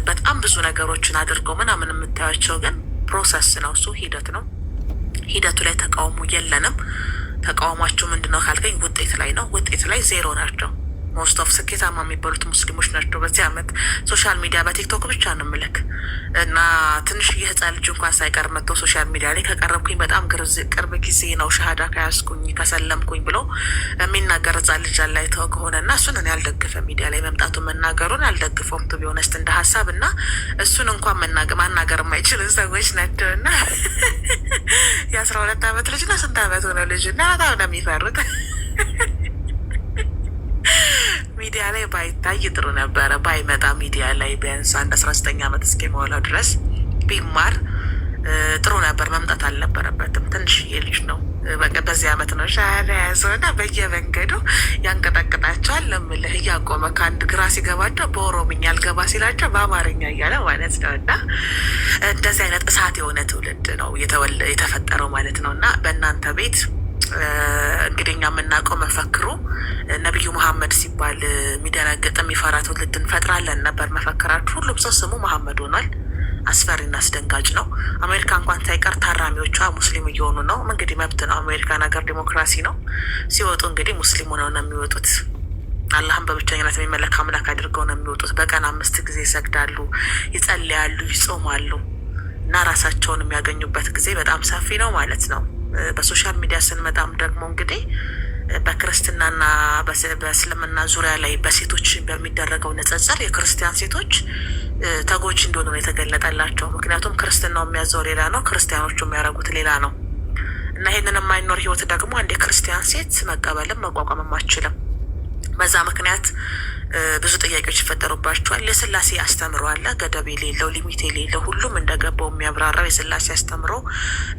በጣም ብዙ ነገሮችን አድርገው ምናምን የምታያቸው ግን ፕሮሰስ ነው። እሱ ሂደት ነው። ሂደቱ ላይ ተቃውሞ የለንም። ተቃውሟቸው ምንድነው ካልከኝ ውጤት ላይ ነው። ውጤት ላይ ዜሮ ናቸው። ሞስት ኦፍ ስኬታማ የሚባሉት ሙስሊሞች ናቸው። በዚህ አመት ሶሻል ሚዲያ በቲክቶክ ብቻ ነው ምልክ እና ትንሽ የህፃን ልጅ እንኳን ሳይቀር መጥተው ሶሻል ሚዲያ ላይ ከቀረብኩኝ በጣም ቅርብ ጊዜ ነው ሻሃዳ ከያዝኩኝ ከሰለምኩኝ ብሎ የሚናገር ህፃን ልጅ አላይተው ከሆነ እና እሱን እኔ አልደግፈ ሚዲያ ላይ መምጣቱ መናገሩን አልደግፈውም። ቱ ቢሆነስት እንደ ሀሳብ እና እሱን እንኳን ማናገር የማይችሉ ሰዎች ናቸው እና የ12 አመት ልጅ ነው። ስንት አመት ሆነ ልጅ እና በጣም ነው የሚፈሩት። ሚዲያ ላይ ባይታይ ጥሩ ነበረ። ባይመጣ ሚዲያ ላይ ቢያንስ አንድ 19 አመት እስኪሞላው ድረስ ቢማር ጥሩ ነበር። መምጣት አልነበረበትም። ትንሽዬ ልጅ ነው። በቃ በዚህ አመት ነው ሻሃዳ ያዘው እና በየመንገዱ ያንቀጠቅጣቸዋል። ለምልህ እያቆመ ከአንድ ግራ ሲገባቸው በኦሮምኛ አልገባ ሲላቸው በአማርኛ እያለ ማለት ነው። እና እንደዚህ አይነት እሳት የሆነ ትውልድ ነው የተፈጠረው ማለት ነው። እና በእናንተ ቤት እንግዲህ እኛ የምናውቀው መፈክሩ ነቢዩ መሐመድ ሲባል የሚደነግጥ የሚፈራ ትውልድ እንፈጥራለን ነበር መፈክራችሁ። ሁሉም ሰው ስሙ መሐመድ ሆኗል። አስፈሪና አስደንጋጭ ነው። አሜሪካ እንኳን ሳይቀር ታራሚዎቿ ሙስሊም እየሆኑ ነው። እንግዲህ መብት ነው። አሜሪካ ነገር ዲሞክራሲ ነው። ሲወጡ እንግዲህ ሙስሊም ሆነው ነው የሚወጡት። አላህም በብቸኝነት የሚመለክ አምላክ አድርገው ነው የሚወጡት። በቀን 5 ጊዜ ይሰግዳሉ፣ ይጸልያሉ፣ ይጾማሉ እና ራሳቸውን የሚያገኙበት ጊዜ በጣም ሰፊ ነው ማለት ነው። በሶሻል ሚዲያ ስንመጣም ደግሞ እንግዲህ በክርስትናና በእስልምና ዙሪያ ላይ በሴቶች በሚደረገው ንጽጽር የክርስቲያን ሴቶች ተጎጂ እንደሆኑ ነው የተገለጠላቸው። ምክንያቱም ክርስትናው የሚያዘው ሌላ ነው፣ ክርስቲያኖቹ የሚያደርጉት ሌላ ነው እና ይህንን የማይኖር ህይወት ደግሞ አንድ የክርስቲያን ሴት መቀበልም መቋቋምም አትችልም። በዛ ምክንያት ብዙ ጥያቄዎች ይፈጠሩባቸዋል። የስላሴ አስተምሮ አለ፣ ገደብ የሌለው ሊሚት የሌለው ሁሉም እንደገባው የሚያብራራው የስላሴ አስተምሮ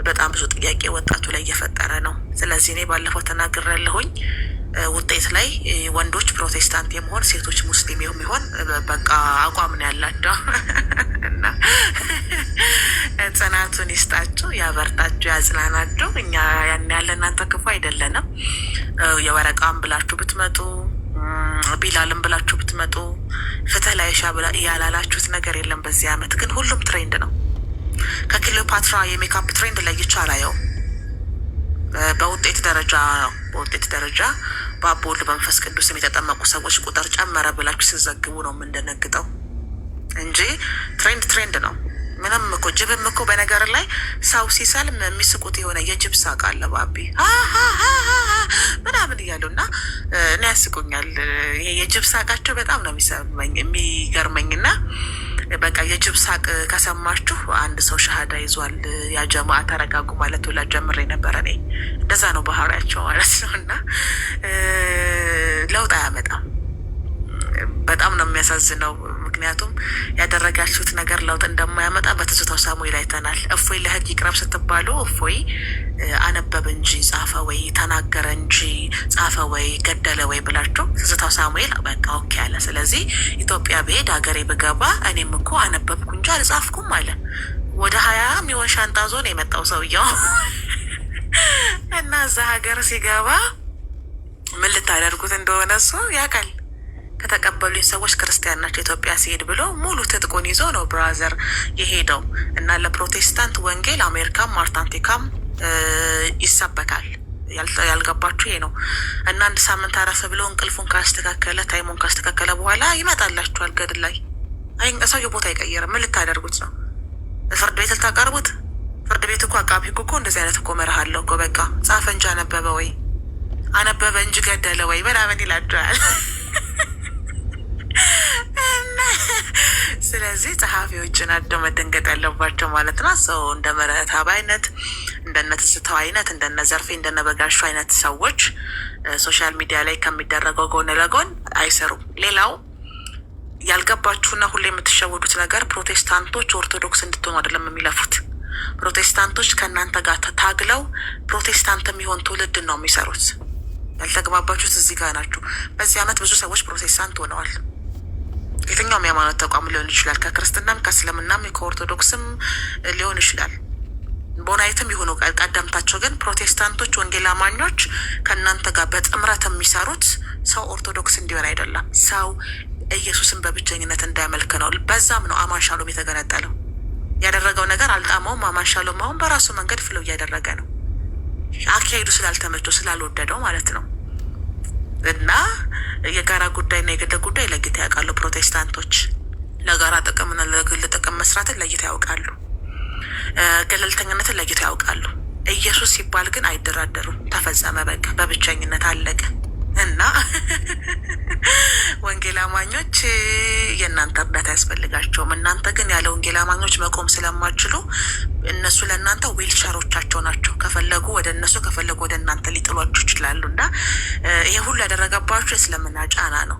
በጣም ብዙ ጥያቄ ወጣቱ ላይ እየፈጠረ ነው። ስለዚህ እኔ ባለፈው ተናግሬያለሁኝ። ውጤት ላይ ወንዶች ፕሮቴስታንት የመሆን ሴቶች ሙስሊም የሚሆን በቃ አቋም ነው ያላቸው እና ጽናቱን ይስጣችሁ፣ ያበርታችሁ፣ ያጽናናችሁ። እኛ ያን ያለ እናንተ ክፉ አይደለንም። የወረቃም ብላችሁ ብትመጡ ቢላልም ብላችሁ ብትመጡ ፍትህ ላይ ሻ ብላ ያላላችሁት ነገር የለም። በዚህ አመት ግን ሁሉም ትሬንድ ነው። ከክሊዮፓትራ የሜካፕ ትሬንድ ለይቼ አላየውም። በውጤት ደረጃ ነው። በውጤት ደረጃ በአብ ወልድ በመንፈስ ቅዱስም የተጠመቁ ሰዎች ቁጥር ጨመረ ብላችሁ ሲዘግቡ ነው የምንደነግጠው እንጂ ትሬንድ ነው። ምንም እኮ ጅብም እኮ በነገር ላይ ሰው ሲሰልም የሚስቁት የሆነ የጅብ ሳቅ አለ። ባቢ ምናምን እያሉ እና እኔ ያስቁኛል። ይሄ የጅብ ሳቃቸው በጣም ነው የሚገርመኝ። እና በቃ የጅብ ሳቅ ከሰማችሁ አንድ ሰው ሻሃዳ ይዟል፣ ያ ጀማዓ ተረጋጉ ማለት ሁላ ጀምሬ ነበረ። እኔ እንደዛ ነው ባህሪያቸው ማለት ነው። እና ለውጥ አያመጣም። በጣም ነው የሚያሳዝነው። ምክንያቱም ያደረጋችሁት ነገር ለውጥ እንደማያመጣ በትዝታው ሳሙኤል አይተናል። እፎይ ለህግ ይቅረብ ስትባሉ እፎይ አነበበ እንጂ ጻፈ ወይ ተናገረ እንጂ ጻፈ ወይ ገደለ ወይ ብላችሁ ትዝታው ሳሙኤል በቃ ኦኬ አለ። ስለዚህ ኢትዮጵያ ብሄድ ሀገሬ ብገባ እኔም እኮ አነበብኩ እንጂ አልጻፍኩም አለ። ወደ 20 የሚሆን ሻንጣ ዞን የመጣው ሰውየው እና እዛ ሀገር ሲገባ ምን ልታደርጉት እንደሆነ እሱ ያውቃል። ከተቀበሉኝ ሰዎች ክርስቲያን ናቸው ኢትዮጵያ ሲሄድ ብሎ ሙሉ ትጥቁን ይዞ ነው ብራዘር የሄደው እና ለፕሮቴስታንት ወንጌል አሜሪካም ማርታንቴካም ይሰበካል። ያልገባችሁ ይሄ ነው። እና አንድ ሳምንት አረፈ ብሎ እንቅልፉን ካስተካከለ ታይሙን ካስተካከለ በኋላ ይመጣላችኋል ገድል ላይ። አይ ሰውየው ቦታ አይቀየርም። ምን ልታደርጉት ነው? ፍርድ ቤት ልታቀርቡት? ፍርድ ቤት እኮ አቃቢ እኮ እንደዚህ አይነት እኮ መርህ አለው እኮ። በቃ ጻፈ እንጂ አነበበ ወይ አነበበ እንጂ ገደለ ወይ ምናምን ይላቸዋል። ስለዚህ ጸሐፊዎች ናቸው መደንገጥ ያለባቸው ማለት ነው። ሰው እንደ ምህረተአብ አይነት እንደነ ትዝታው አይነት እንደነ ዘርፌ እንደነ በጋሹ አይነት ሰዎች ሶሻል ሚዲያ ላይ ከሚደረገው ጎን ለጎን አይሰሩም። ሌላው ያልገባችሁና ሁሌ የምትሸወዱት ነገር ፕሮቴስታንቶች ኦርቶዶክስ እንድትሆኑ አይደለም የሚለፉት። ፕሮቴስታንቶች ከእናንተ ጋር ታግለው ፕሮቴስታንት የሚሆን ትውልድ ነው የሚሰሩት። ያልተግባባችሁት እዚህ ጋር ናችሁ። በዚህ አመት ብዙ ሰዎች ፕሮቴስታንት ሆነዋል። የትኛውም የሃይማኖት ተቋም ሊሆን ይችላል። ከክርስትናም ከእስልምናም ከኦርቶዶክስም ሊሆን ይችላል። ቦናይትም የሆኑ ቀደምታቸው ግን ፕሮቴስታንቶች ወንጌል አማኞች ከእናንተ ጋር በጥምረት የሚሰሩት ሰው ኦርቶዶክስ እንዲሆን አይደለም። ሰው ኢየሱስን በብቸኝነት እንዳያመልክ ነው። በዛም ነው አማን ሻሎም የተገነጠለው። ያደረገው ነገር አልጣመውም። አማን ሻሎም አሁን በራሱ መንገድ ፍሎ እያደረገ ነው። አካሄዱ ስላልተመቸው ስላልወደደው ማለት ነው። እና የጋራ ጉዳይና የግል ጉዳይ ለይታ ያውቃሉ ፕሮቴስታንቶች። ለጋራ ጥቅምና ለግል ጥቅም መስራትን ለይታ ያውቃሉ። ገለልተኝነትን ለይታ ያውቃሉ። ኢየሱስ ሲባል ግን አይደራደሩም። ተፈጸመ፣ በቃ በብቸኝነት አለቀ። እና ወንጌል አማኞች የእናንተ እርዳታ ያስፈልጋቸውም። እናንተ ግን ያለ ወንጌል አማኞች መቆም ስለማችሉ እነሱ ለእናንተ ዊልቸሮቻቸው ናቸው። ከፈለጉ ወደ እነሱ ከፈለጉ ወደ እናንተ ሊጥሏችሁ ይችላሉ። እና ይሄ ሁሉ ያደረገባችሁ የእስልምና ጫና ነው።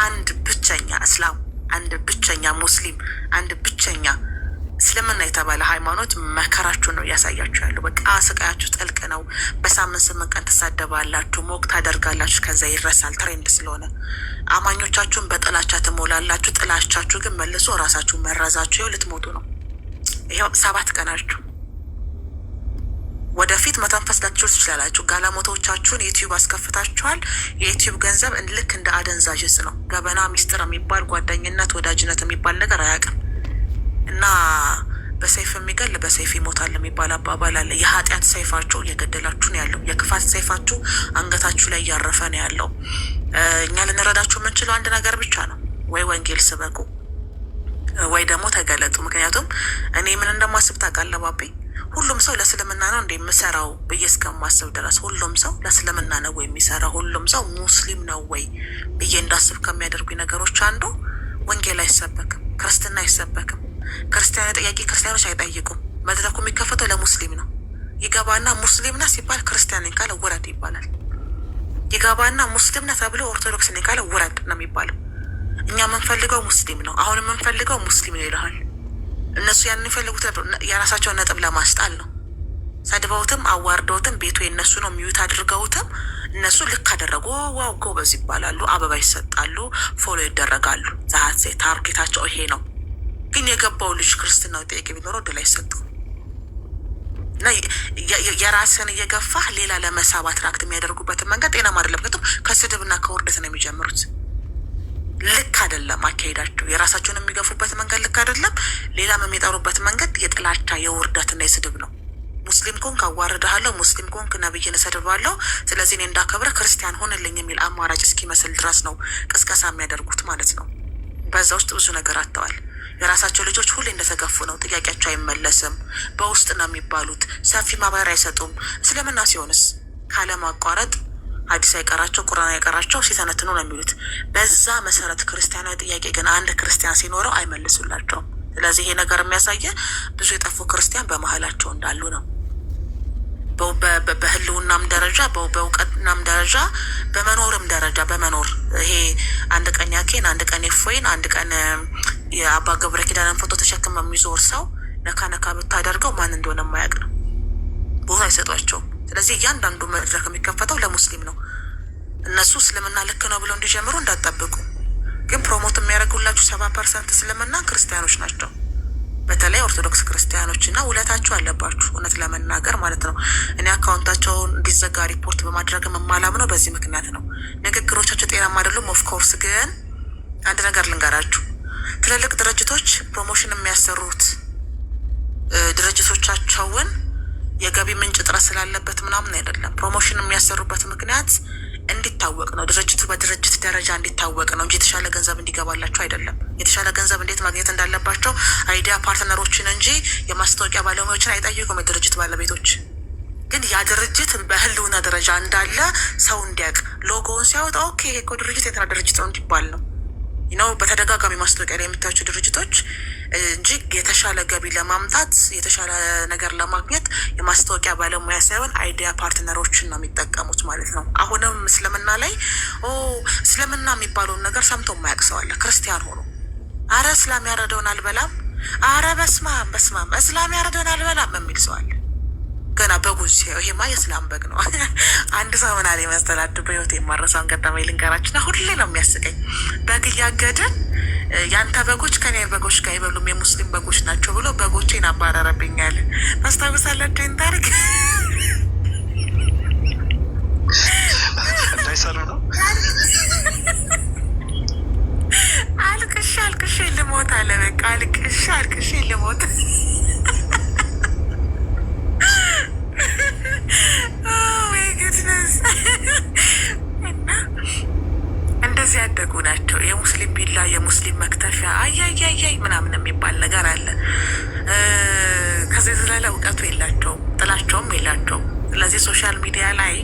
አንድ ብቸኛ እስላም፣ አንድ ብቸኛ ሙስሊም፣ አንድ ብቸኛ እስልምና የተባለ ሃይማኖት መከራችሁ ነው እያሳያችሁ ያለው። በቃ ስቃያችሁ ጥልቅ ነው። በሳምንት 8 ቀን ትሳደባላችሁ፣ ሞቅ ታደርጋላችሁ፣ ከዛ ይረሳል ትሬንድ ስለሆነ። አማኞቻችሁን በጥላቻ ትሞላላችሁ። ጥላቻችሁ ግን መልሶ ራሳችሁ መረዛችሁ። ይኸው ልትሞቱ ነው። ይኸው 7 ቀናችሁ። ወደፊት መተንፈስ ላትችሉ ትችላላችሁ። ጋለሞቶቻችሁን ዩቲዩብ አስከፍታችኋል። የዩቲዩብ ገንዘብ ልክ እንደ አደንዛዥ እጽ ነው። ገበና ሚስጥር የሚባል ጓደኝነት፣ ወዳጅነት የሚባል ነገር አያውቅም። እና በሰይፍ የሚገል በሰይፍ ይሞታል የሚባል አባባል አለ። የኃጢአት ሰይፋችሁ እየገደላችሁ ነው ያለው። የክፋት ሰይፋችሁ አንገታችሁ ላይ እያረፈ ነው ያለው። እኛ ልንረዳችሁ የምንችለው አንድ ነገር ብቻ ነው። ወይ ወንጌል ስበኩ፣ ወይ ደግሞ ተገለጡ። ምክንያቱም እኔ ምን እንደማስብ ታውቃለህ ባቤ? ሁሉም ሰው ለእስልምና ነው እንደ የምሰራው ብዬ እስከማስብ ድረስ ሁሉም ሰው ለእስልምና ነው ወይ የሚሰራው? ሁሉም ሰው ሙስሊም ነው ወይ ብዬ እንዳስብ ከሚያደርጉኝ ነገሮች አንዱ ወንጌል አይሰበክም፣ ክርስትና አይሰበክም። ክርስቲያናዊ ጥያቄ ክርስቲያኖች አይጠይቁም። መድረኩ የሚከፈተው ለሙስሊም ነው። ይገባና ሙስሊም ነህ ሲባል ክርስቲያን ነኝ ካለ ውረድ ይባላል። ይገባና ሙስሊም ነህ ተብሎ ኦርቶዶክስ ነኝ ካለ ውረድ ነው የሚባለው። እኛ የምንፈልገው ሙስሊም ነው። አሁን የምንፈልገው ሙስሊም ነው ይልሃል። እነሱ ያን የሚፈልጉት የራሳቸውን ነጥብ ለማስጣል ነው። ሰድበውትም አዋርደውትም ቤቱ የነሱ ነው ሚዩት አድርገውትም እነሱ ልክ አደረጉ፣ ዋው ጎበዝ ይባላሉ፣ አበባ ይሰጣሉ፣ ፎሎ ይደረጋሉ። ዛሀት ታርጌታቸው ይሄ ነው። ግን የገባው ልጅ ክርስትናው ጥያቄ ቢኖረው ድል አይሰጠው እና የራስን እየገፋህ ሌላ ለመሳብ አትራክት የሚያደርጉበትን መንገድ ጤናማ አይደለም። ምክንያቱም ከስድብና ከውርደት ነው የሚጀምሩት። ልክ አይደለም አካሄዳቸው። የራሳቸውን የሚገፉበት መንገድ ልክ አይደለም። ሌላም የሚጠሩበት መንገድ የጥላቻ የውርደትና የስድብ ነው። ሙስሊም ኮንክ አዋርድሃለሁ፣ ሙስሊም ኮንክ ነብይን እሰድባለሁ፣ ስለዚህ እኔ እንዳከብረ ክርስቲያን ሆንልኝ የሚል አማራጭ እስኪመስል ድረስ ነው ቅስቀሳ የሚያደርጉት ማለት ነው። በዛ ውስጥ ብዙ ነገር አጥተዋል። የራሳቸው ልጆች ሁሌ እንደተገፉ ነው። ጥያቄያቸው አይመለስም። በውስጥ ነው የሚባሉት። ሰፊ ማብራሪያ አይሰጡም። እስልምና ሲሆንስ ካለማቋረጥ ሐዲስ አይቀራቸው ቁርአን አይቀራቸው ሲተነትኑ ነው የሚሉት። በዛ መሰረት ክርስቲያናዊ ጥያቄ ግን አንድ ክርስቲያን ሲኖረው አይመልሱላቸውም። ስለዚህ ይሄ ነገር የሚያሳየ ብዙ የጠፉ ክርስቲያን በመሀላቸው እንዳሉ ነው። በህልውናም ደረጃ በእውቀትናም ደረጃ በመኖርም ደረጃ በመኖር ይሄ አንድ ቀን ያኬን አንድ ቀን ኤፎይን አንድ ቀን የአባ ገብረ ኪዳንን ፎቶ ተሸክመ የሚዞር ሰው ነካ ነካ ብታደርገው ማን እንደሆነ የማያውቅ ነው። ቦታ አይሰጧቸውም። ስለዚህ እያንዳንዱ መድረክ የሚከፈተው ለሙስሊም ነው። እነሱ እስልምና ልክ ነው ብለው እንዲጀምሩ እንዳትጠብቁ። ግን ፕሮሞት የሚያደርጉላችሁ 70% እስልምና ክርስቲያኖች ናቸው። በተለይ ኦርቶዶክስ ክርስቲያኖች እና ውለታቸው አለባችሁ እውነት ለመናገር ማለት ነው። እኔ አካውንታቸውን እንዲዘጋ ሪፖርት በማድረግ የማላምነው በዚህ ምክንያት ነው። ንግግሮቻቸው ጤናማ አይደሉም። ኦፍኮርስ ግን አንድ ነገር ልንገራችሁ። ትልልቅ ድርጅቶች ፕሮሞሽን የሚያሰሩት ድርጅቶቻቸውን የገቢ ምንጭ እጥረት ስላለበት ምናምን አይደለም። ፕሮሞሽን የሚያሰሩበት ምክንያት እንዲታወቅ ነው። ድርጅቱ በድርጅት ደረጃ እንዲታወቅ ነው እንጂ የተሻለ ገንዘብ እንዲገባላቸው አይደለም። የተሻለ ገንዘብ እንዴት ማግኘት እንዳለባቸው አይዲያ ፓርትነሮችን እንጂ የማስታወቂያ ባለሙያዎችን አይጠይቁም። የድርጅት ባለቤቶች ግን ያ ድርጅት በህልውና ደረጃ እንዳለ ሰው እንዲያውቅ ሎጎውን ሲያወጣ ኦኬ ይሄ እኮ ድርጅት የትና ድርጅት ነው እንዲባል ነው። ነው በተደጋጋሚ ማስታወቂያ ላይ የምታዩቸው ድርጅቶች እንጂ የተሻለ ገቢ ለማምጣት የተሻለ ነገር ለማግኘት የማስታወቂያ ባለሙያ ሳይሆን አይዲያ ፓርትነሮችን ነው የሚጠቀሙት ማለት ነው። አሁንም እስልምና ላይ እስልምና የሚባለውን ነገር ሰምቶ የማያውቅ ሰው አለ። ክርስቲያን ሆኖ አረ እስላም ያረደውን አልበላም፣ አረ በስማም እስላም ያረደውን አልበላም የሚል ሰው አለ። ገና በጉዝ ይሄማ የእስላም በግ ነው። አንድ ሰው ምን አለ መስተላድ በህይወት የማረሳውን ገጠመኝ ልንገራችሁና ሁሌ ነው የሚያስቀኝ። በግ እያገድን ያንተ በጎች ከኔ በጎች ጋር አይበሉም የሙስሊም በጎች ናቸው ብሎ በጎቼን አባረረብኛል። ታስታውሳላችሁ ይህን ታሪክ? እንዳይሰሩ ነው በቃ አልቅሼ ልሞት። እና እንደዚህ ያደጉ ናቸው። የሙስሊም ቢላ የሙስሊም መክተፊያ አያያያይ ምናምን የሚባል ነገር አለ። ከዚህ ዝላለ እውቀቱ የላቸውም፣ ጥላቸውም የላቸውም። ስለዚህ ሶሻል ሚዲያ ላይ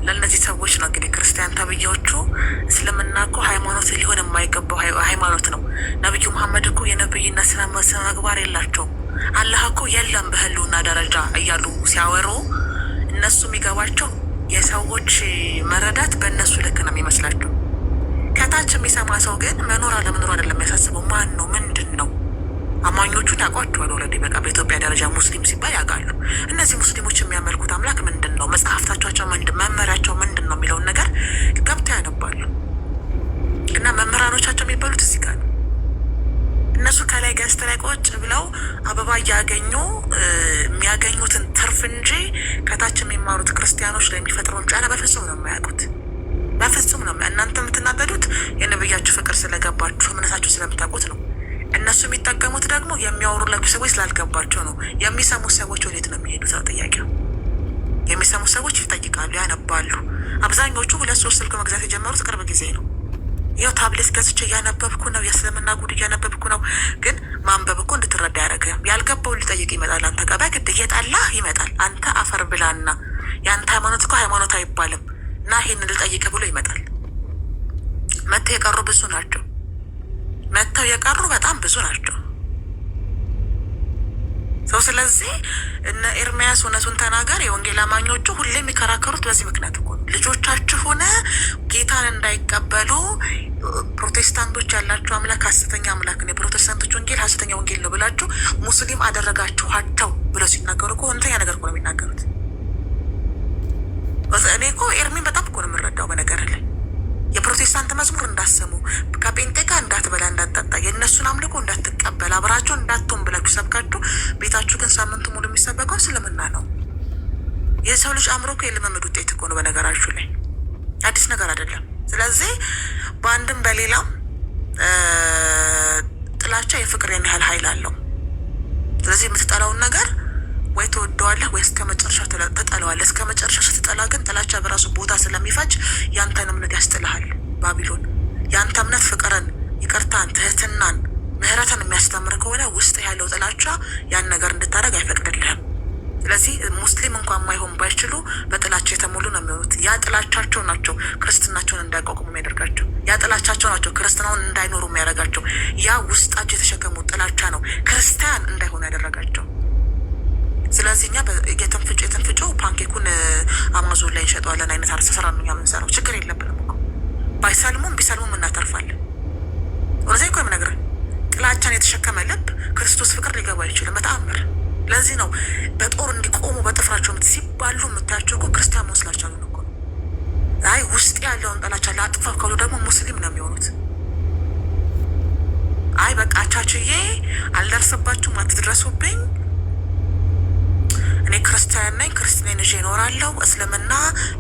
ለእነዚህ ሰዎች ነው እንግዲህ ክርስቲያን ተብዬዎቹ እስልምና እኮ ሃይማኖት ሊሆን የማይገባው ሃይማኖት ነው። ነቢዩ መሐመድ እኮ የነብይነት ስነ ምግባር የላቸውም። አላህ እኮ የለም በህልውና ደረጃ እያሉ ሲያወሩ እነሱ የሚገባቸው የሰዎች መረዳት በእነሱ ልክ ነው የሚመስላቸው። ከታች የሚሰማ ሰው ግን መኖር አለመኖር አይደለም የሚያሳስበው፣ ማን ነው ምንድን ነው። አማኞቹን ያውቋቸዋል። ኦልሬዲ በቃ በኢትዮጵያ ደረጃ ሙስሊም ሲባል ያውቃሉ። እነዚህ ሙስሊሞች የሚያመልኩት አምላክ ምንድን ነው፣ መጽሐፍታቸው መመሪያቸው ምንድን ነው የሚለውን ነገር ገብተው ያነባሉ። እና መምህራኖቻቸው የሚባሉት እዚህ ጋር ነው። እነሱ ከላይ ገዝተ ላይ ቁጭ ብለው አበባ እያገኙ የሚያገኙትን ትርፍ እንጂ ከታች የሚማሩት ክርስቲያኖች ላይ የሚፈጥረውን ጫና በፍጹም ነው የማያውቁት። በፍጹም ነው። እናንተ የምትናደዱት የነብያችሁ ፍቅር ስለገባችሁ እምነታችሁ ስለምታውቁት ነው። እነሱ የሚጠቀሙት ደግሞ የሚያወሩላችሁ ሰዎች ስላልገባቸው ነው። የሚሰሙት ሰዎች ወዴት ነው የሚሄዱት ነው ጥያቄው። የሚሰሙት ሰዎች ይጠይቃሉ፣ ያነባሉ። አብዛኞቹ 2-3 ስልክ መግዛት የጀመሩት ቅርብ ጊዜ ነው። ይኸው ታብሌት ገዝቼ እያነበብኩ ነው፣ የእስልምና ጉድ እያነበብኩ ነው። ግን ማንበብ እኮ እንድትረዳ ያደረገ ያልገባውን ሊጠይቅ ይመጣል። አንተ ጋር በግድ እየጣላህ ይመጣል። አንተ አፈር ብላና የአንተ ሃይማኖት እኮ ሃይማኖት አይባልም እና ይሄን ልጠይቅ ብሎ ይመጣል። መጥተው የቀሩ ብዙ ናቸው። መጥተው የቀሩ በጣም ብዙ ናቸው። ሰው ስለዚህ እነ ኤርሚያስ እውነቱን ተናገር የወንጌል አማኞቹ ሁሌ የሚከራከሩት በዚህ ምክንያት እኮ ነው። ልጆቻችሁን ጌታን እንዳይቀበሉ ፕሮቴስታንቶች ያላችሁ አምላክ ሐሰተኛ አምላክ ነው፣ የፕሮቴስታንቶች ወንጌል ሐሰተኛ ወንጌል ነው ብላችሁ ሙስሊም አደረጋችኋቸው ብለው ሲናገሩ እኮ እውነተኛ ነገር እኮ ነው የሚናገሩት። እኔ እኮ ኤርሚን በጣም እኮ ነው የምንረዳው። በነገር ላይ የፕሮቴስታንት መዝሙር እንዳሰሙ ከጴንጤ ጋር እንዳትበላ እንዳትጠጣ፣ የእነሱን አምልኮ እንዳትቀበል፣ አብራቸው እንዳትሆን ብላችሁ ሰብካችሁ ቤታችሁ ግን ሳምንቱ ሙሉ የሚሰበከው እስልምና ነው። የሰው ልጅ አእምሮ እኮ የልምምድ ውጤት እኮ ነው። በነገራችሁ ላይ አዲስ ነገር አይደለም። ስለዚህ በአንድም በሌላም ጥላቻ የፍቅርን ያህል ኃይል አለው። ስለዚህ የምትጠላውን ነገር ወይ ትወደዋለህ ወይ እስከ መጨረሻ ትጠላዋለህ። እስከ መጨረሻ ስትጠላ ግን ጥላቻ በራሱ ቦታ ስለሚፈጅ ያንተን እምነት ያስጥልሃል። ባቢሎን ያንተ እምነት ፍቅርን፣ ይቅርታን፣ ትህትናን፣ ምህረትን የሚያስተምር ከሆነ ውስጥ ያለው ጥላቻ ያን ነገር እንድታደርግ አይፈቅድልህም። ስለዚህ ሙስሊም እንኳን ማይሆን ባይችሉ በጥላቻ የተሞሉ ነው የሚሆኑት። ያ ጥላቻቸው ናቸው ክርስትናቸውን እንዳይቋቁሙ የሚያደርጋቸው። ያ ጥላቻቸው ናቸው ክርስትናውን እንዳይኖሩ የሚያደርጋቸው። ያ ውስጣቸው የተሸከሙ ጥላቻ ነው ክርስቲያን እንዳይሆኑ ያደረጋቸው። ስለዚህ እኛ የትንፍጩ ፓንኬኩን አማዞን ላይ እንሸጠዋለን አይነት አርሰሰራ ነው የምንሰራው። ችግር የለብንም እኮ ባይሰልሙም ቢሰልሙም እናተርፋለን። ወደዚህ እኮ የምነግርህ ጥላቻን የተሸከመ ልብ ክርስቶስ ፍቅር ሊገባ አይችልም በተአምር። ለዚህ ነው በጦር እንዲቆሙ በጥፍራቸው ሲባሉ የምታያቸው እኮ ክርስቲያን መስላቸው ነው እኮ። አይ ውስጥ ያለውን ጥላቻ ላጥፋው ካሉ ደግሞ ሙስሊም ነው የሚሆኑት። አይ በቃ ቻችዬ አልደርስባችሁም አትድረሱብኝ፣ እኔ ክርስቲያን ነኝ፣ ክርስቲያን ይዤ እኖራለሁ፣ እስልምና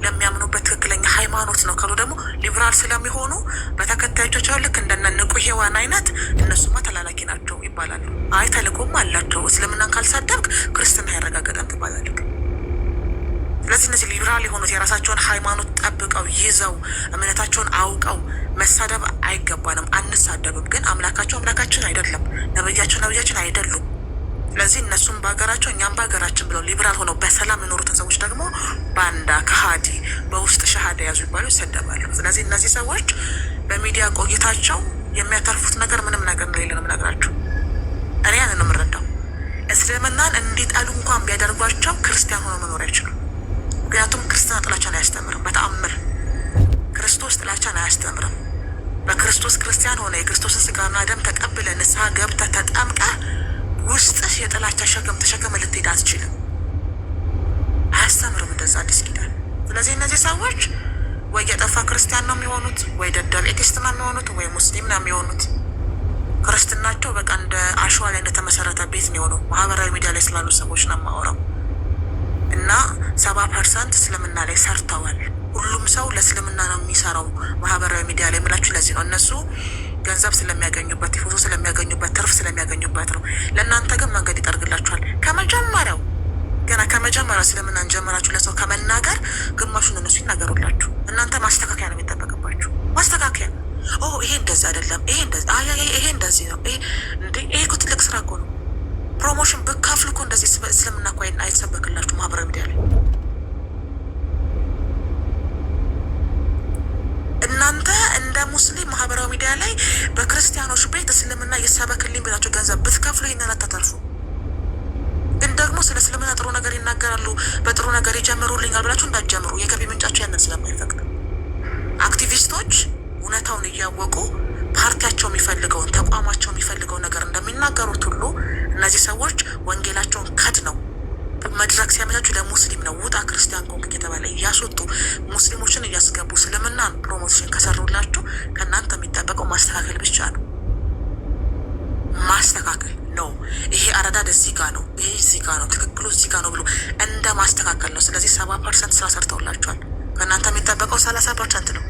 ለሚያምኑበት ትክክለኛ ሃይማኖት ነው ካሉ ደግሞ ሊብራል ስለሚሆኑ በተከታዮቻቸው ልክ እንደነ ንቁ ሔዋን አይነት እነሱማ ተላላኪ ናቸው ይባላሉ። አይ ተልእኮም አላቸው፣ እስልምናን ካልሳደብክ ክርስትና አይረጋገጥም ትባላለህ። ስለዚህ እነዚህ ሊብራል የሆኑት የራሳቸውን ሃይማኖት ጠብቀው ይዘው እምነታቸውን አውቀው መሳደብ አይገባንም፣ አንሳደብም። ግን አምላካቸው አምላካችን አይደለም፣ ነብያችን አይደሉም። ስለዚህ እነሱም በሀገራቸው እኛም በሀገራችን ብለው ሊብራል ሆነው በሰላም የኖሩትን ሰዎች ደግሞ ባንዳ፣ ከሃዲ፣ በውስጥ ሸሃዳ ያዙ ይባሉ፣ ይሰደባሉ። ስለዚህ እነዚህ ሰዎች በሚዲያ ቆይታቸው የሚያተርፉት ነገር ምንም ነገር እንደሌለ ነው የምነግራቸው። እኔ ያንን ነው የምረዳው። እስልምናን እንዲጠሉ እንኳን ቢያደርጓቸው ክርስቲያን ሆነው መኖር አይችሉም። ምክንያቱም ክርስትና ጥላቻን አያስተምርም። በተአምር ክርስቶስ ጥላቻን አያስተምርም። በክርስቶስ ክርስቲያን ሆነ የክርስቶስን ስጋና ደም ተቀብለ ንስሐ ገብተህ ተጠምቀህ ውስጥህ የጥላቻ ሸክም ተሸክመህ ልትሄድ አትችልም። አያስተምርም እንደዛ አዲስ ኪዳን። ስለዚህ እነዚህ ሰዎች ወይ የጠፋ ክርስቲያን ነው የሚሆኑት፣ ወይ ደደብ ኤቲስት ነው የሚሆኑት፣ ወይ ሙስሊም ነው የሚሆኑት። ክርስትናቸው በቃ እንደ አሸዋ ላይ እንደተመሰረተ ቤት ነው የሆነው። ማህበራዊ ሚዲያ ላይ ስላሉ ሰዎች ነው የማወራው። እና 70% እስልምና ላይ ሰርተዋል። ሁሉም ሰው ለእስልምና ነው የሚሰራው ማህበራዊ ሚዲያ ላይ የምላችሁ ለዚህ ነው። እነሱ ገንዘብ ስለሚያገኙበት፣ ፎቶ ስለሚያገኙበት፣ ትርፍ ስለሚያገኙበት የምትገኙበት ነው። ለእናንተ ግን መንገድ ይጠርግላችኋል። ከመጀመሪያው ገና ከመጀመሪያው እስልምናን ጀምራችሁ ለሰው ከመናገር ግማሹን እነሱ ይናገሩላችሁ። እናንተ ማስተካከያ ነው የሚጠበቅባችሁ። ማስተካከያ ይሄ እንደዚህ አይደለም፣ ይሄ እንደዚህ ነው። ይሄ እኮ ትልቅ ስራ እኮ ነው። ፕሮሞሽን ብካፍል እኮ እንደዚህ እስልምና እኮ አይሰበክላችሁ ማህበራዊ ሚዲያ ላይ። እናንተ እንደ ሙስሊም ማህበራዊ ሚዲያ ላይ በክርስቲያኖች ቤት እስልምና ይሰበክልኝ ብላችሁ ገንዘብ ብትከፍሉ ይህንን አታተርፉ። ግን ደግሞ ስለ እስልምና ጥሩ ነገር ይናገራሉ፣ በጥሩ ነገር ይጀምሩልኛል ብላችሁ እንዳትጀምሩ። የገቢ ምንጫቸው ያንን ስለማይፈቅድ አክቲቪስቶች እውነታውን እያወቁ ፓርቲያቸው የሚፈልገውን ተቋማቸው የሚፈልገውን ነገር እንደሚናገሩት ሁሉ እነዚህ ሰዎች ወንጌላቸውን ከድ ነው መድረክ ሲያመቻቹ ለሙስሊም ነው ውጣ ክርስቲያን ኮንክ የተባለ እያስወጡ ሙስሊሞችን እያስገቡ እስልምና ፕሮሞሽን ከሰሩላችሁ ከእናንተ የሚጠበቀው ማስተካከል ብቻ ነው። ማስተካከል ነው። ይሄ አረዳድ እዚህ ጋ ነው፣ ይሄ እዚህ ጋ ነው፣ ትክክሉ እዚህ ጋ ነው ብሎ እንደ ማስተካከል ነው። ስለዚህ 70% ስራ ሰርተውላችኋል። ከእናንተ የሚጠበቀው 30% ነው።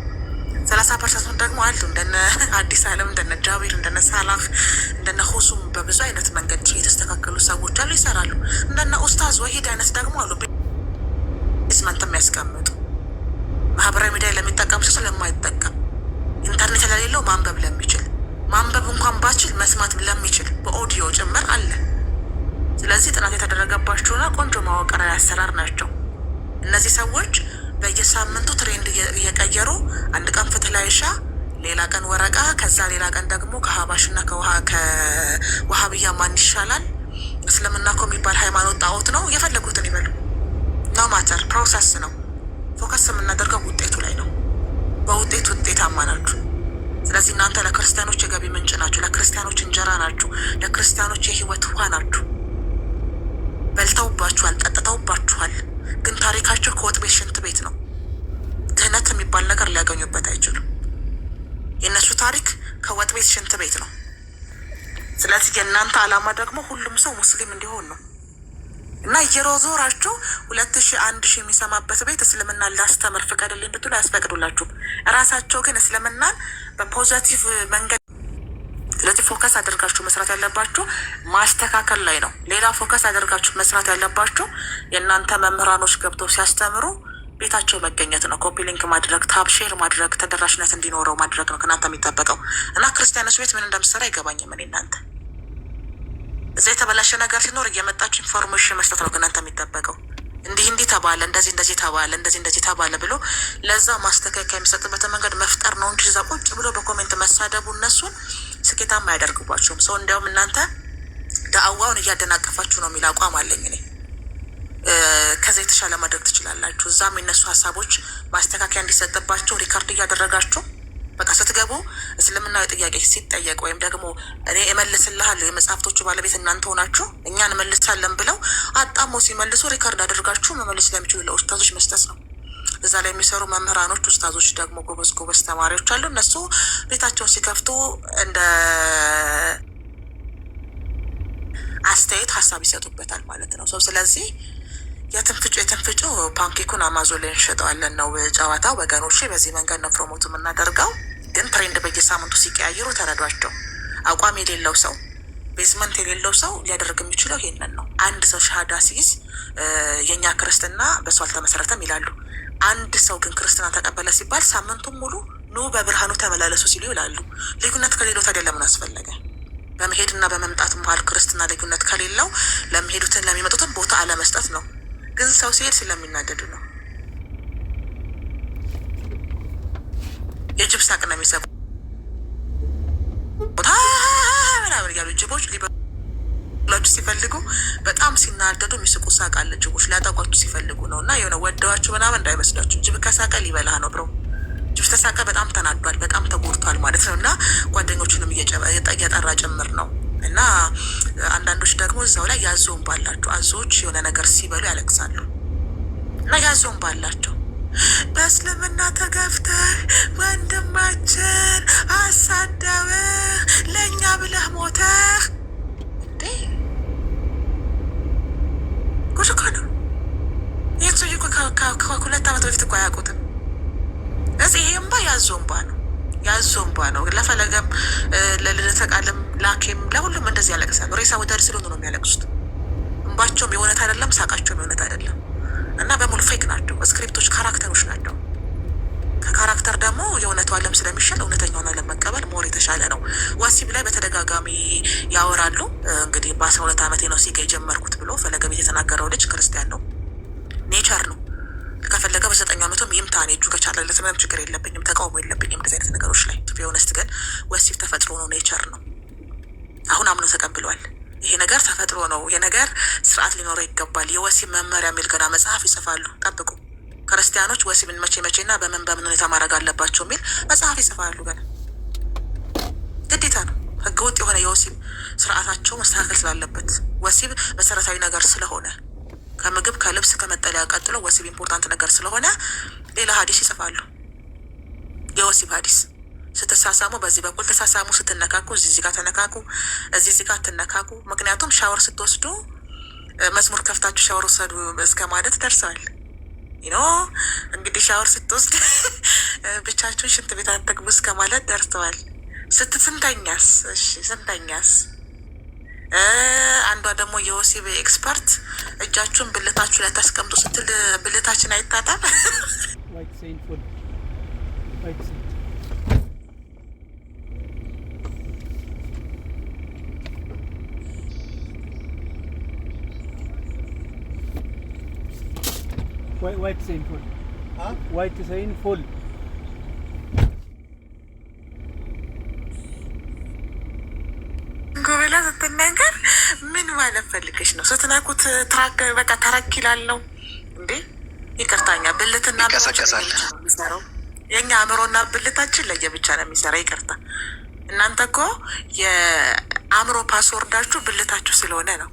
30% ደግሞ አሉ እንደነ አዲስ አለም፣ እንደነ ጃቢር፣ እንደነ ሳላህ፣ እንደነ ሁሱም በብዙ አይነት መንገድ የተስተካከሉ ሰዎች አሉ፣ ይሰራሉ። እንደነ ኡስታዝ ወሂድ አይነት ደግሞ አሉ ቤዝመንት የሚያስቀምጡ ማህበራዊ ሚዲያ ለሚጠቀም ሰው ስለማይጠቀም ኢንተርኔት ለሌለው ማንበብ ለሚችል ማንበብ እንኳን ባችል መስማት ለሚችል በኦዲዮ ጭምር አለ። ስለዚህ ጥናት የተደረገባቸውና ቆንጆ መዋቅራዊ አሰራር ናቸው እነዚህ ሰዎች። በየሳምንቱ ትሬንድ እየቀየሩ አንድ ቀን ፍትህ ላይሻ፣ ሌላ ቀን ወረቃ፣ ከዛ ሌላ ቀን ደግሞ ከሀባሽና ከዋሃብያ ማን ይሻላል፣ እስልምና እኮ የሚባል ሃይማኖት ጣዖት ነው፣ የፈለጉትን ይበሉ። ኖ ማተር ፕሮሰስ ነው። ፎከስ የምናደርገው ውጤቱ ላይ ነው። በውጤቱ ውጤታማ ናችሁ። ስለዚህ እናንተ ለክርስቲያኖች የገቢ ምንጭ ናችሁ፣ ለክርስቲያኖች እንጀራ ናችሁ፣ ለክርስቲያኖች የህይወት ውሃ ናችሁ። በልተውባችኋል፣ ጠጥተውባችኋል። ግን ታሪካቸው ከወጥ ቤት ሽንት ቤት ነው። ድህነት የሚባል ነገር ሊያገኙበት አይችሉም። የእነሱ ታሪክ ከወጥ ቤት ሽንት ቤት ነው። ስለዚህ የእናንተ ዓላማ ደግሞ ሁሉም ሰው ሙስሊም እንዲሆን ነው እና እየሮዞራችሁ 2000 1000 የሚሰማበት ቤት እስልምና ላስተምር ፍቀድልኝ ብትሉ አያስፈቅዱላችሁም። እራሳቸው ግን እስልምናን በፖዘቲቭ መንገድ። ስለዚህ ፎከስ አድርጋችሁ መስራት ያለባችሁ ማስተካከል ላይ ነው። ሌላ ፎከስ አድርጋችሁ መስራት ያለባችሁ የእናንተ መምህራኖች ገብተው ሲያስተምሩ ቤታቸው መገኘት ነው። ኮፒ ሊንክ ማድረግ፣ ታብ ሼር ማድረግ፣ ተደራሽነት እንዲኖረው ማድረግ ነው ከእናንተ የሚጠበቀው። እና ክርስቲያኖች ቤት ምን እንደምሰራ አይገባኝም። እኔ እናንተ እዛ የተበላሸ ነገር ሲኖር እየመጣችሁ ኢንፎርሜሽን መስጠት ነው ከእናንተ የሚጠበቀው። እንዲህ ተባለ፣ እንደዚህ ተባለ፣ እንደዚህ ተባለ ብሎ ለዛ ማስተካከያ የሚሰጥበትን መንገድ መፍጠር ነው እንጂ እዛ ቁጭ ብሎ በኮሜንት መሳደቡ እነሱን ስኬታማ አያደርጉባቸውም። ሰው እንዲያውም እናንተ ዳዕዋውን እያደናቀፋችሁ ነው የሚል አቋም አለኝ እኔ። ከዛ የተሻለ ማድረግ ትችላላችሁ። እዛም የነሱ ሀሳቦች ማስተካከያ እንዲሰጥባቸው ሪካርድ እያደረጋችሁ በቃ ስትገቡ እስልምናዊ ጥያቄ ሲጠየቅ ወይም ደግሞ እኔ እመልስልሃለሁ የመጽሐፍቶቹ ባለቤት እናንተ ሆናችሁ እኛ እንመልሳለን ብለው አጣሞ ሲመልሱ ሪካርድ አድርጋችሁ መመለስ ለሚችሉ ለኡስታዞች መስጠት ነው። እዛ ላይ የሚሰሩ መምህራኖች፣ ኡስታዞች ደግሞ ጎበዝ ተማሪዎች አሉ። እነሱ ቤታቸውን ሲከፍቱ እንደ አስተያየት ሀሳብ ይሰጡበታል ማለት ነው። ስለዚህ የትንፍጩ ፓንኬኩን አማዞን ላይ እንሸጠዋለን ነው ጨዋታው። ወገኖቼ በዚህ መንገድ ነው ፕሮሞቱ የምናደርገው። ግን ትሬንድ በየሳምንቱ ሲቀያይሩ ተረዷቸው። አቋም የሌለው ሰው፣ ቤዝመንት የሌለው ሰው ሊያደርግ የሚችለው ይሄንን ነው። አንድ ሰው ሻሃዳ ሲይዝ የእኛ ክርስትና በሱ አልተመሰረተም ይላሉ። አንድ ሰው ግን ክርስትና ተቀበለ ሲባል ሳምንቱን ሙሉ ኑ በብርሃኑ ተመላለሱ ሲሉ ይላሉ። ልዩነት ከሌለው ታዲያ ለምን አስፈለገ? በመሄድና በመምጣት መሀል ክርስትና ልዩነት ከሌለው ለሚሄዱትን ለሚመጡትን ቦታ አለመስጠት ነው። ግን ሰው ሲሄድ ስለሚናደዱ ነው። የጅብ ሳቅ ነው የሚሰቡ ምናምን እያሉ ጅቦች ሊበላችሁ ሲፈልጉ በጣም ሲናደዱ የሚስቁ ሳቅ አለ። ጅቦች ሊያጠቋችሁ ሲፈልጉ ነው። እና የሆነ ወደዋችሁ ምናምን እንዳይመስላችሁ። ጅብ ከሳቀ ሊበላህ ነው ብሮ። ጅብ ተሳቀ በጣም ተናዷል፣ በጣም ተጎድቷል ማለት ነው። እና ጓደኞቹንም እየጠራ ጭምር ነው። እና አንዳንዶች ደግሞ እዛው ላይ ያዞን ባላቸው አዞዎች የሆነ ነገር ሲበሉ ያለቅሳሉ። እና ያዞን ባላቸው በእስልምና ተገፍተህ ወንድማችን አሳደብህ ለእኛ ብለህ ሞተህ እንዴ! ጉድ እኮ ነው። ይህን ሰውዬ እኮ ከ2 ዓመት በፊት እኮ አያውቁትም። እዚህ ይሄምባ ያዞንባ ነው። ለፈለገም ለልደተ ቃልም ላኬም ለሁሉም እንደዚህ እንደዚህ ያለቅሳሉ። ሬሳ ወዳድ ስለሆኑ ነው የሚያለቅሱት። እንባቸውም የእውነት አይደለም፣ ሳቃቸውም የእውነት አይደለም። እና በሙሉ ፌክ ናቸው። ስክሪፕቶች ካራክተሮች ናቸው። ከካራክተር ደግሞ የእውነቱ ዓለም ስለሚሻል እውነተኛውን ዓለም መቀበል ሞር የተሻለ ነው። ወሲብ ላይ በተደጋጋሚ ያወራሉ። እንግዲህ በ12 ዓመቴ ነው ሲጋ የጀመርኩት ብሎ ፈለገ ቤት የተናገረው ልጅ ክርስቲያን ነው። ኔቸር ነው። ከፈለገ በ9 ዓመቱም ይምታን እጁ ከቻለለት ምንም ችግር የለብኝም፣ ተቃውሞ የለብኝም እንደዚህ አይነት ነገሮች ላይ። ቢሆነስት ግን ወሲብ ተፈጥሮ ነው፣ ኔቸር ነው። አሁን አምኖ ተቀብሏል። ይሄ ነገር ተፈጥሮ ነው፣ ይሄ ነገር ስርዓት ሊኖረው ይገባል። የወሲብ መመሪያ የሚል ገና መጽሐፍ ይጽፋሉ። ጠብቁ። ክርስቲያኖች ወሲብን መቼና በምን ሁኔታ ማድረግ አለባቸው የሚል መጽሐፍ ይጽፋሉ። ገና ግዴታ ነው። ህገወጥ የሆነ የወሲብ ስርዓታቸው መስተካከል ስላለበት ወሲብ መሰረታዊ ነገር ስለሆነ ከምግብ ከልብስ ከመጠለያ ቀጥሎ ወሲብ ኢምፖርታንት ነገር ስለሆነ ሌላ ሀዲስ ይጽፋሉ። የወሲብ ሀዲስ ስትሳሳሙ በዚህ በኩል ተሳሳሙ፣ ስትነካኩ እዚህ ጋር ተነካኩ፣ እዚህ ጋር ትነካኩ። ምክንያቱም ሻወር ስትወስዱ መዝሙር ከፍታችሁ ሻወር ወሰዱ እስከ ማለት ደርሰዋል። እንግዲህ ሻወር ስትወስድ ብቻችሁን ሽንት ቤት አትግቡ እስከ ማለት ደርሰዋል። ስንተኛስ? እሺ ስንተኛስ? አንዷ ደግሞ የወሲብ ኤክስፐርት እጃችሁን ብልታችሁ ላይ ታስቀምጡ ስትል ብልታችን አይታጣም። White saying full. Huh? White saying full. ጎበላ ስትናገር ምን ማለት ፈልገሽ ነው? ስትናኩት ትራክ በቃ ተረክ ይላለው እንዴ? ይቅርታኛ ብልትና ይቀሰቀሳል። የኛ አእምሮና ብልታችን ለየብቻ ነው የሚሰራ። ይቅርታ እናንተ እኮ የአእምሮ ፓስወርዳችሁ ብልታችሁ ስለሆነ ነው።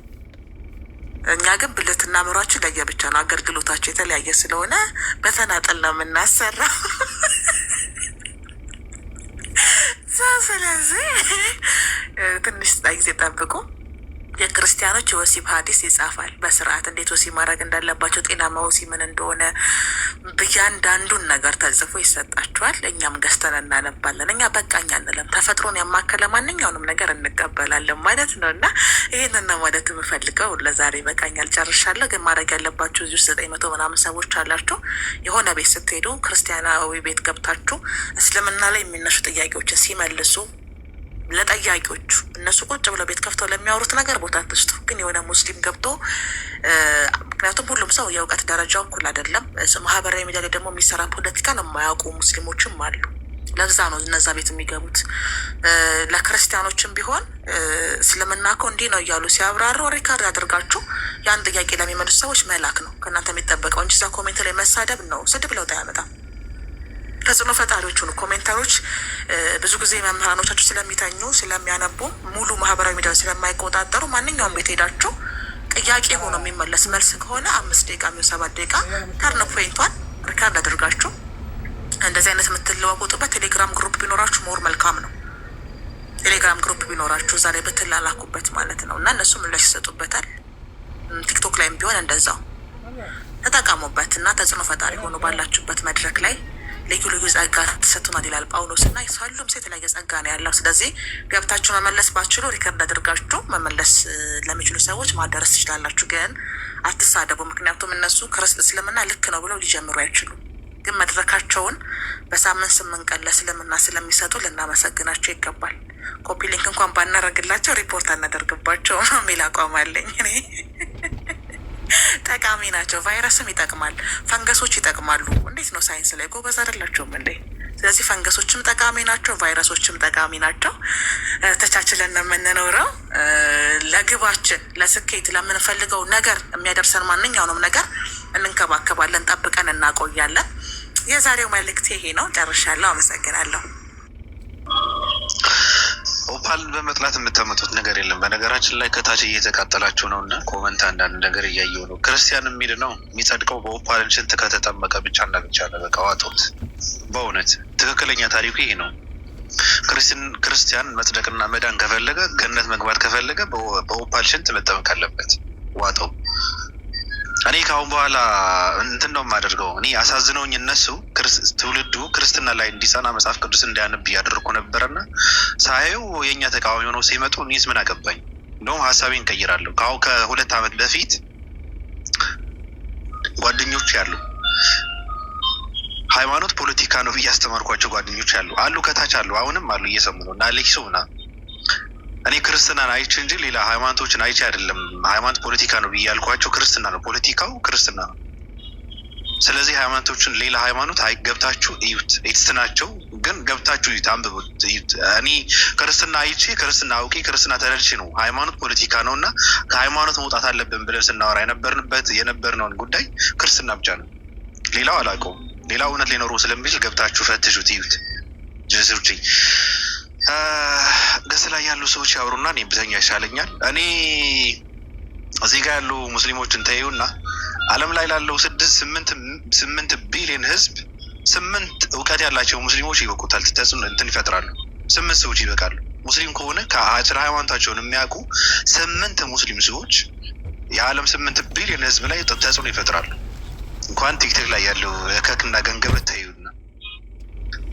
እኛ ግን ብልትና አእምሯችን ለየብቻ ነው። አገልግሎታቸው የተለያየ ስለሆነ በተናጠል ነው የምናሰራው። ስለዚህ ትንሽ ጊዜ ጠብቁ። የክርስቲያኖች የወሲብ ሀዲስ ይጻፋል በስርዓት እንዴት ወሲብ ማድረግ እንዳለባቸው፣ ጤናማ ወሲብ ምን እንደሆነ በእያንዳንዱን ነገር ተጽፎ ይሰጣቸዋል። እኛም ገዝተን እናነባለን። እኛ በቃኝ አንልም። ተፈጥሮን ያማከለ ማንኛውንም ነገር እንቀበላለን ማለት ነው። እና ይህንን ነው ማለት የምፈልገው። ለዛሬ በቃኛል፣ ጨርሻለሁ። ግን ማድረግ ያለባችሁ እዚህ 900 ምናምን ሰዎች አላችሁ። የሆነ ቤት ስትሄዱ ክርስቲያናዊ ቤት ገብታችሁ እስልምና ላይ የሚነሱ ጥያቄዎችን ሲመልሱ ለጠያቂዎቹ እነሱ ቁጭ ብለው ቤት ከፍተው ለሚያወሩት ነገር ቦታ አትስጡ። ግን የሆነ ሙስሊም ገብቶ ምክንያቱም ሁሉም ሰው የእውቀት ደረጃው እኩል አይደለም። ማህበራዊ ሚዲያ ላይ ደግሞ የሚሰራ ፖለቲካን የማያውቁ ሙስሊሞችም አሉ። ለዛ ነው እነዛ ቤት የሚገቡት። ለክርስቲያኖችም ቢሆን እስልምና እኮ እንዲህ ነው እያሉ ሲያብራሩ ሪካርድ አድርጋችሁ ያን ጥያቄ ለሚመልሱ ሰዎች መላክ ነው ከእናንተ የሚጠበቀው እንጂ እዛ ኮሜንት ላይ መሳደብ ነው። ስድብ ለውጥ አያመጣም። ተጽዕኖ ፈጣሪዎቹ ነው ኮሜንተሮች። ብዙ ጊዜ መምህራኖቻችሁ ስለሚተኙ ስለሚያነቡ ሙሉ ማህበራዊ ሚዲያ ስለማይቆጣጠሩ ማንኛውም ቤት ሄዳችሁ ጥያቄ ሆኖ የሚመለስ መልስ ከሆነ 5 ደቂቃ የሚሆን 7 ደቂቃ ተርን ፖይንቷን ሪካርድ አድርጋችሁ እንደዚህ አይነት የምትለዋወጡበት ቴሌግራም ግሩፕ ቢኖራችሁ ሞር መልካም ነው። ቴሌግራም ግሩፕ ቢኖራችሁ እዛ ላይ ብትላላኩበት ማለት ነው። እና እነሱ ምላሽ ይሰጡበታል። ቲክቶክ ላይም ቢሆን እንደዛው ተጠቀሙበት እና ተጽዕኖ ፈጣሪ ሆኖ ባላችሁበት መድረክ ላይ ልዩ ልዩ ጸጋ ተሰጥቶናል ይላል ጳውሎስ። እና ሁሉም ሰው የተለያየ ጸጋ ነው ያለው። ስለዚህ ገብታችሁ መመለስ ባትችሉ ሪከርድ አድርጋችሁ መመለስ ለሚችሉ ሰዎች ማደረስ ትችላላችሁ። ግን አትሳደቡ። ምክንያቱም እነሱ እስልምና ልክ ነው ብለው ሊጀምሩ አይችሉም። ግን መድረካቸውን በሳምንት 8 ቀን ለእስልምና ስለሚሰጡ ልናመሰግናቸው ይገባል። ኮፒ ሊንክ እንኳን ባናረግላቸው ሪፖርት አናደርግባቸው የሚል አቋም አለኝ እኔ። ጠቃሚ ናቸው። ቫይረስም ይጠቅማል፣ ፈንገሶች ይጠቅማሉ። እንዴት ነው ሳይንስ ላይ ጎበዝ አይደላቸውም እንዴ? ስለዚህ ፈንገሶችም ጠቃሚ ናቸው፣ ቫይረሶችም ጠቃሚ ናቸው። ተቻችለን ነው የምንኖረው። ለግባችን ለስኬት ለምንፈልገው ነገር የሚያደርሰን ማንኛውንም ነገር እንንከባከባለን፣ ጠብቀን እናቆያለን። የዛሬው መልእክት ይሄ ነው። ጨርሻለሁ። አመሰግናለሁ። ኦፓልን በመጥላት የምታመጡት ነገር የለም። በነገራችን ላይ ከታች እየተቃጠላችሁ ነው እና ኮመንት አንዳንድ ነገር እያየው ነው። ክርስቲያን የሚል ነው የሚጸድቀው በኦፓልን ሽንት ከተጠመቀ ብቻ እና ብቻ ነው። በቃ ዋጡት። በእውነት ትክክለኛ ታሪኩ ይሄ ነው። ክርስቲያን መጽደቅና መዳን ከፈለገ ገነት መግባት ከፈለገ በኦፓል ሽንት መጠመቅ አለበት። ዋጠው። እኔ ከአሁን በኋላ እንትን ነው የማደርገው። እኔ አሳዝነውኝ እነሱ ትውልዱ ክርስትና ላይ እንዲጸና መጽሐፍ ቅዱስ እንዳያነብ እያደረኩ ነበረና ሳየው የእኛ ተቃዋሚ ሆነው ሲመጡ እኔስ ምን አገባኝ? እንደውም ሀሳቤን ቀይራለሁ። ከ2 ዓመት በፊት ጓደኞች ያሉ ሃይማኖት ፖለቲካ ነው ብዬ ያስተማርኳቸው ጓደኞች አሉ ከታች አሉ፣ አሁንም አሉ፣ እየሰሙ ነው። እና ሌክሶ ምናምን እኔ ክርስትናን አይቼ እንጂ ሌላ ሃይማኖቶችን አይቼ አይደለም። ሃይማኖት ፖለቲካ ነው ብዬ ያልኳቸው ክርስትና ነው፣ ፖለቲካው ክርስትና ነው። ስለዚህ ሃይማኖቶችን ሌላ ሃይማኖት ገብታችሁ እዩት፣ ኤትስ ናቸው ግን ገብታችሁ እዩት፣ አንብቡት፣ እዩት። እኔ ክርስትና አይቼ ክርስትና አውቄ ክርስትና ተረድቼ ነው ሃይማኖት ፖለቲካ ነው እና ከሃይማኖት መውጣት አለብን ብለን ስናወራ የነበርነውን ጉዳይ ክርስትና ብቻ ነው፣ ሌላው አላውቀውም። ሌላው እውነት ሊኖረው ስለሚችል ገብታችሁ ፈትሹት፣ እዩት። ጀስሩጭ ገስ ላይ ያሉ ሰዎች ያወሩና እኔ ብተኛ ይሻለኛል። እኔ እዚህ ጋር ያሉ ሙስሊሞችን ተይውና ዓለም ላይ ላለው 8 ቢሊዮን ህዝብ 8 እውቀት ያላቸው ሙስሊሞች ይበቁታል። ተጽዕኖ እንትን ይፈጥራሉ። 8 ሰዎች ይበቃሉ። ሙስሊም ከሆነ ስለ ሃይማኖታቸውን የሚያውቁ 8 ሙስሊም ሰዎች የዓለም 8 ቢሊዮን ህዝብ ላይ ተጽዕኖ ይፈጥራሉ። እንኳን ቲክቶክ ላይ ያለው እከክና ገንገብ ተይውና።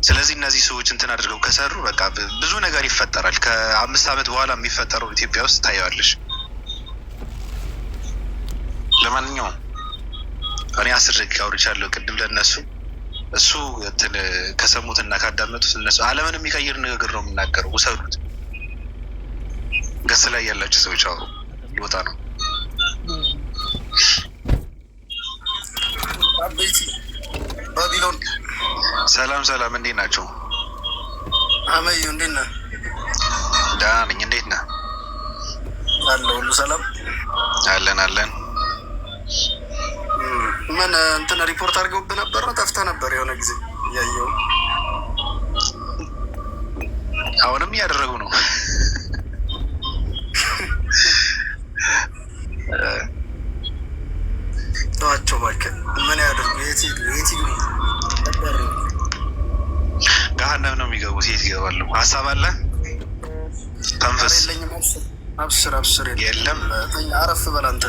ስለዚህ እነዚህ ሰዎች እንትን አድርገው ከሰሩ በቃ ብዙ ነገር ይፈጠራል። ከ5 ዓመት በኋላ የሚፈጠረው ኢትዮጵያ ውስጥ ታየዋለሽ። ለማንኛውም እኔ 10 ደቂቃ አውርቻለሁ ቅድም ለእነሱ። እሱ እንትን ከሰሙትና ካዳመጡት እነሱ ዓለምን የሚቀይር ንግግር ነው የምናገረው። ውሰዱት። ገስ ላይ ያላችሁ ሰዎች አውሩ። ይወጣ ነው። አቤቲ ባቢሎን ሰላም፣ እንዴት ናቸው? አመዩ እንዴት ነህ? ደህና ነኝ። እንዴት ነህ? አለ ሁሉ ሰላም አለን። ምን እንትን ሪፖርት አድርገውብህ ነበር ነው? ጠፍተህ ነበር የሆነ ጊዜ እያየሁ። አሁንም እያደረጉ ነው። ተዋቸው እባክህ። ምን ያደርጉ? የት ይግቡ? ገሀነም ነው የሚገቡት። የት ይገባሉ? ሀሳብ አለ? ተንፈስ። የለኝም። አብስር የለም። አረፍ በል አንተ።